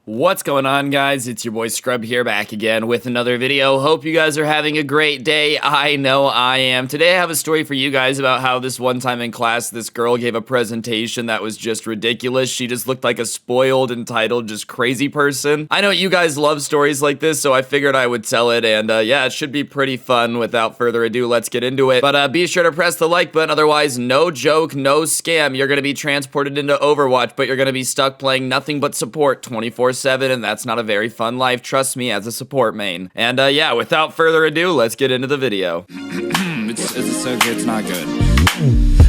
What's going on, guys? It's your boy Scrub here, back again with another video. Hope you guys are having a great day. I know I am. Today I have a story for you guys about how this one time in class this girl gave a presentation that was just ridiculous. She just looked like a spoiled, entitled, just crazy person. I know you guys love stories like this, so I figured I would tell it, and yeah, it should be pretty fun. Without further ado, let's get into it. But be sure to press the like button, otherwise no joke, no scam. You're gonna be transported into Overwatch, but you're gonna be stuck playing nothing but support 24/7, and that's not a very fun life, trust me, as a support main. And yeah, without further ado, let's get into the video. It's not good.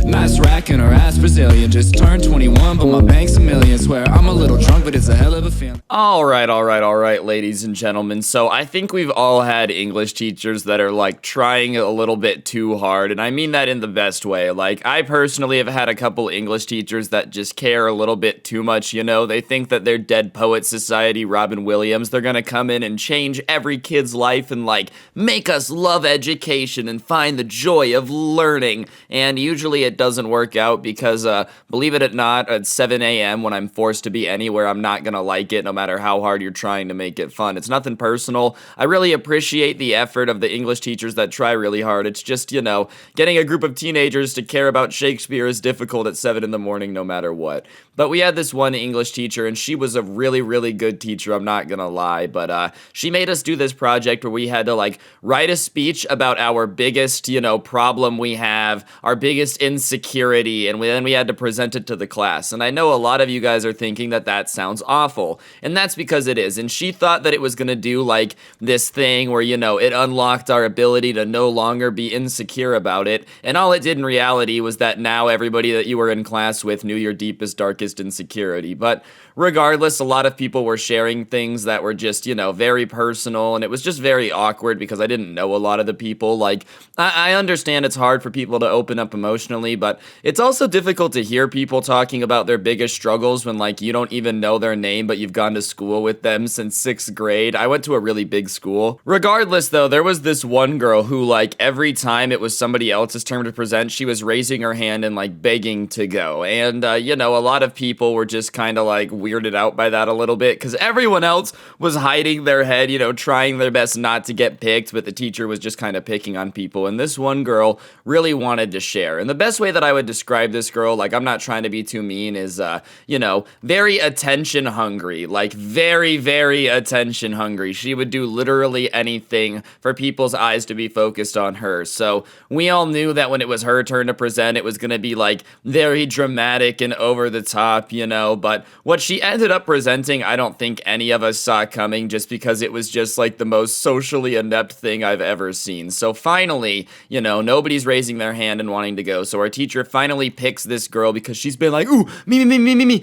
Nice rack and her ass Brazilian. Just turned 21, but my bank's a million. Swear I'm a little drunk, but it's a hell of a feeling. Alright, ladies and gentlemen. So I think we've all had English teachers that are like trying a little bit too hard, and I mean that in the best way. Like, I personally have had a couple English teachers that just care a little bit too much, you know? They think that they're Dead Poet Society, Robin Williams. They're gonna come in and change every kid's life and like make us love education and find the joy of learning. And usually it doesn't work out because, believe it or not, at 7 a.m. when I'm forced to be anywhere, I'm not gonna like it no matter how hard you're trying to make it fun. It's nothing personal. I really appreciate the effort of the English teachers that try really hard. It's just, you know, getting a group of teenagers to care about Shakespeare is difficult at 7 in the morning no matter what. But we had this one English teacher, and she was a really, really good teacher, I'm not gonna lie, but she made us do this project where we had to, like, write a speech about our biggest, you know, problem we have, our biggest insecurity, and then we had to present it to the class. And I know a lot of you guys are thinking that that sounds awful, and that's because it is. And she thought that it was gonna do, like, this thing where, you know, it unlocked our ability to no longer be insecure about it, and all it did in reality was that now everybody that you were in class with knew your deepest, darkest insecurity. But regardless, a lot of people were sharing things that were just, you know, very personal, and it was just very awkward because I didn't know a lot of the people. Like, I understand it's hard for people to open up emotionally, but it's also difficult to hear people talking about their biggest struggles when, like, you don't even know their name, but you've gone to school with them since 6th grade. I went to a really big school. Regardless, though, there was this one girl who, like, every time it was somebody else's turn to present, she was raising her hand and, like, begging to go. And, you know, a lot of people were just kind of, like, weirded out by that a little bit because everyone else was hiding their head, you know, trying their best not to get picked, but the teacher was just kind of picking on people. And this one girl really wanted to share. And the best way that I would describe this girl, like, I'm not trying to be too mean, is, you know, very attention hungry. Like, very, very attention hungry. She would do literally anything for people's eyes to be focused on her. So we all knew that when it was her turn to present, it was going to be, like, very dramatic and over the top, you know, but what she ended up presenting, I don't think any of us saw coming, just because it was just like the most socially inept thing I've ever seen. So finally, you know, nobody's raising their hand and wanting to go, so our teacher finally picks this girl because she's been like, ooh, me,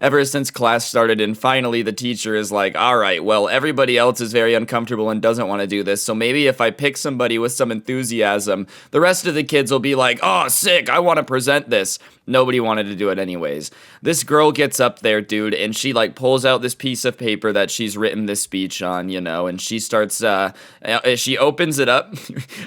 ever since class started, and finally the teacher is like, alright, well, everybody else is very uncomfortable and doesn't want to do this, so maybe if I pick somebody with some enthusiasm, the rest of the kids will be like, oh, sick, I want to present this. Nobody wanted to do it anyways. This girl gets up there, dude, and she, like, pulls out this piece of paper that she's written this speech on, you know, and she starts, she opens it up,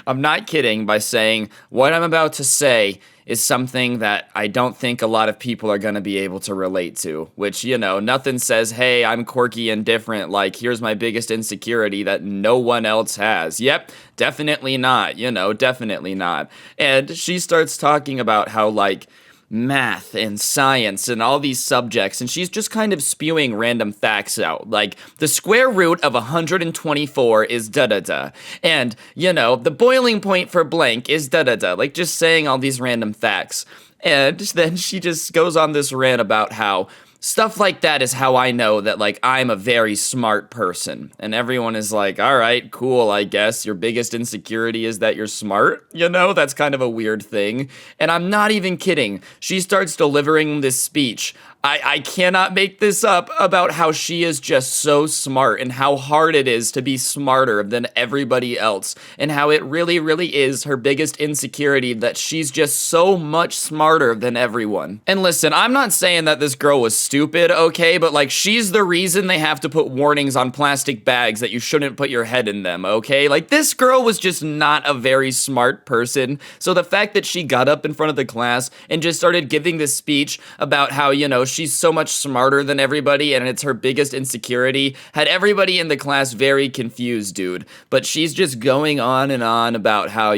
I'm not kidding, by saying, what I'm about to say is something that I don't think a lot of people are going to be able to relate to, which, you know, nothing says, hey, I'm quirky and different, like, here's my biggest insecurity that no one else has. Yep, definitely not, you know, definitely not. And she starts talking about how, like, math and science and all these subjects, and she's just kind of spewing random facts out, like the square root of 124 is da-da-da, and, you know, the boiling point for blank is da-da-da, like just saying all these random facts. And then she just goes on this rant about how stuff like that is how I know that, like, I'm a very smart person. And everyone is like, all right, cool, I guess. Your biggest insecurity is that you're smart? You know, that's kind of a weird thing. And I'm not even kidding. She starts delivering this speech. I cannot make this up about how she is just so smart and how hard it is to be smarter than everybody else, and how it really, really is her biggest insecurity that she's just so much smarter than everyone. And listen, I'm not saying that this girl was stupid, okay, but, like, she's the reason they have to put warnings on plastic bags that you shouldn't put your head in them, okay? Like, this girl was just not a very smart person, so the fact that she got up in front of the class and just started giving this speech about how, you know, she's so much smarter than everybody and it's her biggest insecurity had everybody in the class very confused, dude. But she's just going on and on about how,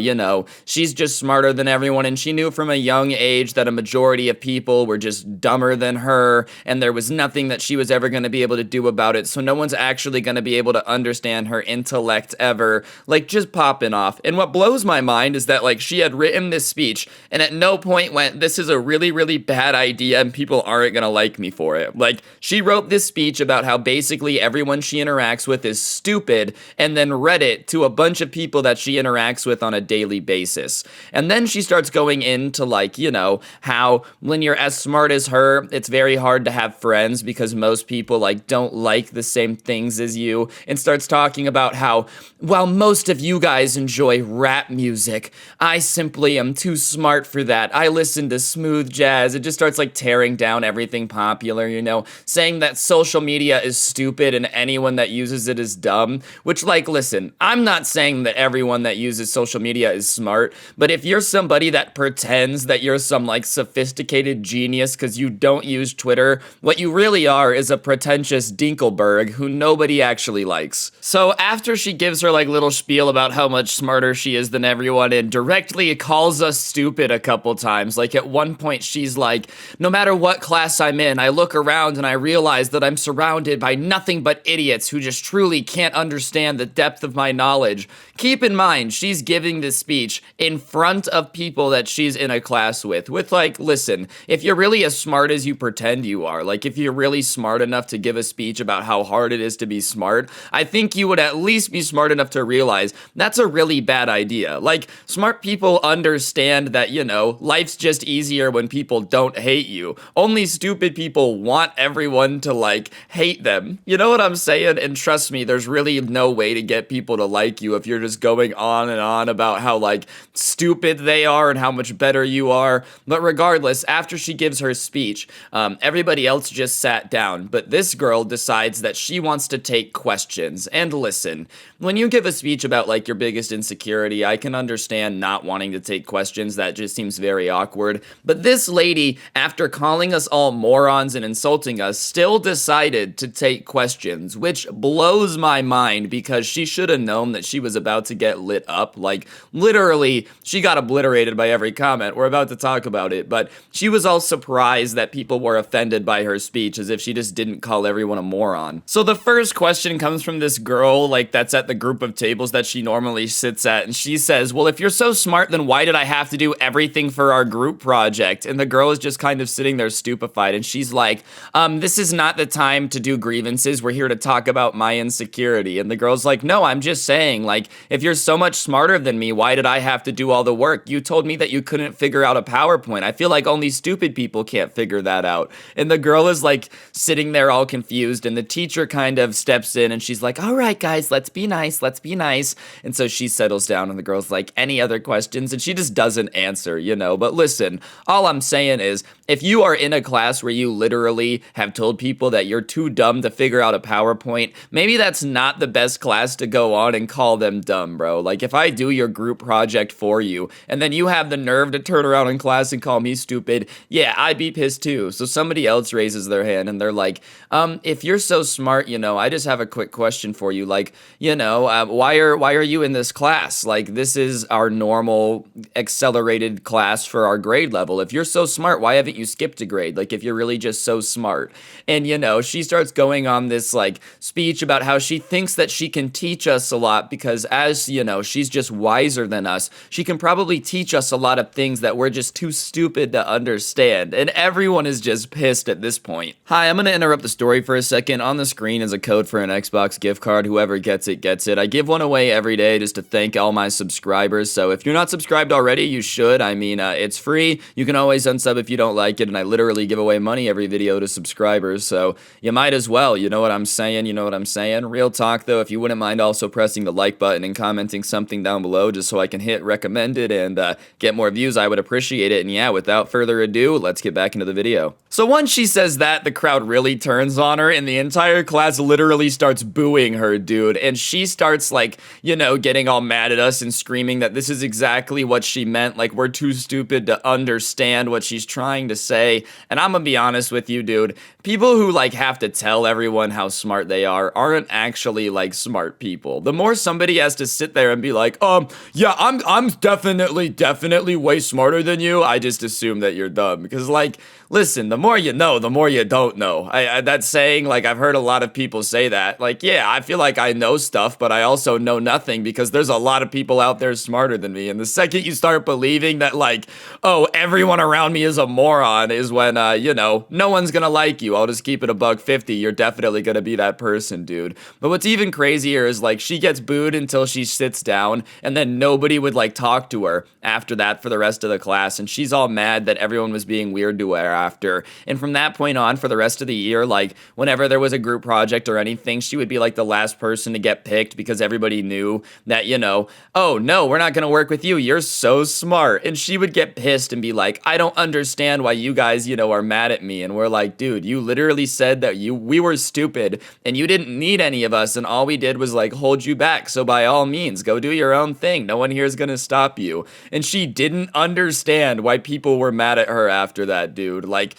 she's just smarter than everyone, and she knew from a young age that a majority of people were just dumber than her, and there was nothing that she was ever going to be able to do about it, so no one's actually going to be able to understand her intellect ever, like just popping off. And what blows my mind is that like she had written this speech and at no point went, this is a really, really bad idea and people aren't going to like me for it. Like, she wrote this speech about how basically everyone she interacts with is stupid and then read it to a bunch of people that she interacts with on a daily basis. And then she starts going into like, how when you're as smart as her, it's very hard to have friends because most people like don't like the same things as you, and starts talking about how, while most of you guys enjoy rap music, I simply am too smart for that. I listen to smooth jazz. It just starts like tearing down everything popular, saying that social media is stupid and anyone that uses it is dumb, which like, listen, I'm not saying that everyone that uses social media is smart, but if you're somebody that pretends that you're some like sophisticated genius because you don't use Twitter, what you really are is a pretentious Dinkelberg who nobody actually likes. So after she gives her like little spiel about how much smarter she is than everyone and directly calls us stupid a couple times, like at one point she's like, no matter what class I'm in, I look around and I realize that I'm surrounded by nothing but idiots who just truly can't understand the depth of my knowledge. Keep in mind, she's giving this speech in front of people that she's in a class with like, listen, if you're really as smart as you pretend you are, like if you're really smart enough to give a speech about how hard it is to be smart, I think you would at least be smart enough to realize that's a really bad idea. Like, smart people understand that, life's just easier when people don't hate you. Only stupid people want everyone to like hate them. You know what I'm saying? And trust me, there's really no way to get people to like you if you're just going on and on about how like stupid they are and how much better you are. But regardless, after she gives her speech, everybody else just sat down, but this girl decides that she wants to take questions. And listen, when you give a speech about like your biggest insecurity, I can understand not wanting to take questions. That just seems very awkward. But this lady, after calling us all morons and insulting us, still decided to take questions, which blows my mind because she should have known that she was about to get lit up. Like, literally, she got obliterated by every comment. We're about to talk about it, but she was all surprised that people were offended by her speech, as if she just didn't call everyone a moron. So the first question comes from this girl, like, that's at the group of tables that she normally sits at, and she says, well, if you're so smart, then why did I have to do everything for our group project? And the girl is just kind of sitting there stupefied, and she's like, this is not the time to do grievances. We're here to talk about my insecurity. And the girl's like, no, I'm just saying, like, if you're so much smarter than me, why did I have to do all the work? You told me that you couldn't figure out a PowerPoint. I feel like only stupid people can't figure that out. And the girl is like sitting there all confused, and the teacher kind of steps in and she's like, all right, guys, let's be nice. And so she settles down and the girl's like, any other questions? And she just doesn't answer, But listen, all I'm saying is, if you are in a class where you literally have told people that you're too dumb to figure out a PowerPoint, maybe that's not the best class to go on and call them dumb, bro. Like, if I do your group project for you and then you have the nerve to turn around in class and call me stupid, yeah, I'd be pissed too. So somebody else raises their hand and they're like, if you're so smart, I just have a quick question for you. Like, why are you in this class? Like, this is our normal accelerated class for our grade level. If you're so smart, why haven't you skipped a grade? Like, if you're really just so smart. And, she starts going on this, like, speech about how she thinks that she can teach us a lot because as, she's just wiser than us. She can probably teach us a lot of things that we're just too stupid to understand. And everyone is just pissed at this point. Hi, I'm going to interrupt the story for a second. On the screen is a code for an Xbox gift card. Whoever gets it, gets it. I give one away every day just to thank all my subscribers. So if you're not subscribed already, you should. I mean, it's free. You can always unsub if you don't like it. And I literally give away money every video to subscribers. So you might as well. You know what I'm saying? Real talk though, if you wouldn't mind also pressing the like button and commenting something down below just so I can hit recommended and get more views, I would appreciate it. And yeah, without further ado, let's get back into the video. So once she says that, the crowd really turns on her and the entire class literally starts booing her, dude. And she starts like, getting all mad at us and screaming that this is exactly what she meant. Like, we're too stupid to understand what she's trying to say, and I'm gonna be honest with you, dude. People who like have to tell everyone how smart they are aren't actually like smart people. The more somebody has to sit there and be like, yeah, I'm definitely way smarter than you, I just assume that you're dumb. Because like, listen, the more you know, the more you don't know. That saying, like, I've heard a lot of people say that. Like, yeah, I feel like I know stuff, but I also know nothing because there's a lot of people out there smarter than me. And the second you start believing that, like, oh, everyone around me is a moron is when, no one's gonna like you. I'll just keep it a $1.50. You're definitely gonna be that person, dude. But what's even crazier is, like, she gets booed until she sits down, and then nobody would, like, talk to her after that for the rest of the class. And she's all mad that everyone was being weird to her after. And from that point on, for the rest of the year, like, whenever there was a group project or anything, she would be, like, the last person to get picked because everybody knew that, oh, no, we're not gonna work with you. You're so smart. And she would get pissed and be like, I don't understand why you guys, are mad at me. And we're like, dude, you literally said that we were stupid and you didn't need any of us. And all we did was like hold you back. So by all means, go do your own thing. No one here is going to stop you. And she didn't understand why people were mad at her after that, dude. Like,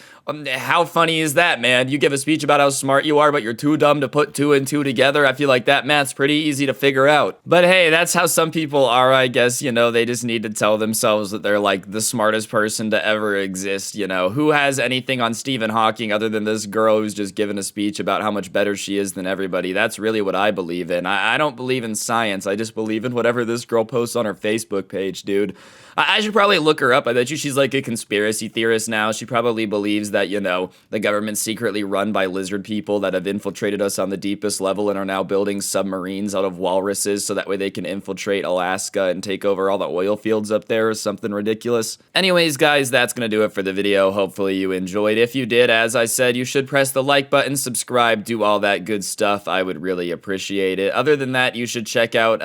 how funny is that, man? You give a speech about how smart you are, but you're too dumb to put 2 and 2 together. I feel like that math's pretty easy to figure out. But hey, that's how some people are, I guess. They just need to tell themselves that they're like the smartest person to ever exist. Who has anything on Stephen Hawking other than this girl who's just given a speech about how much better she is than everybody? That's really what I believe in. I don't believe in science. I just believe in whatever this girl posts on her Facebook page, dude. I should probably look her up. I bet you she's like a conspiracy theorist now. She probably believes that, the government's secretly run by lizard people that have infiltrated us on the deepest level and are now building submarines out of walruses so that way they can infiltrate Alaska and take over all the oil fields up there or something ridiculous. Anyways, guys, that's going to do it for the video. Hopefully you enjoyed. If you did, as I said, you should press the like button, subscribe, do all that good stuff. I would really appreciate it. Other than that, you should check out,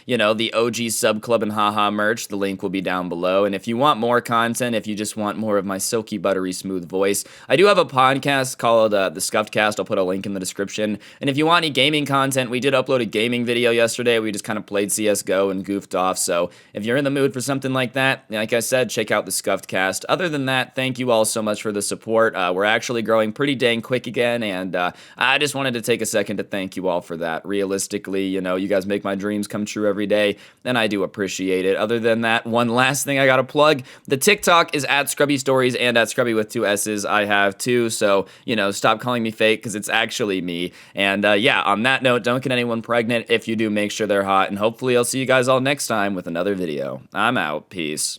the OG Sub Club and Haha merch. The link will be down below. And if you want more content, if you just want more of my silky, buttery, smooth voice, I do have a podcast called The Scuffed Cast. I'll put a link in the description. And if you want any gaming content, we did upload a gaming video yesterday. We just kind of played CSGO and goofed off. So if you're in the mood for something like that, like I said, check out The Scuffed Cast. Other than that, thank you all so much for the support. We're actually growing pretty dang quick again. And I just wanted to take a second to thank you all for that. Realistically, you guys make my dreams come true every day. And I do appreciate it. Other than that, one last thing I got to plug. The TikTok is at Scrubby Stories and at Scrubby with 2 S's. I have 2, so, stop calling me fake because it's actually me. And yeah, on that note, don't get anyone pregnant. If you do, make sure they're hot. And hopefully I'll see you guys all next time with another video. I'm out. Peace.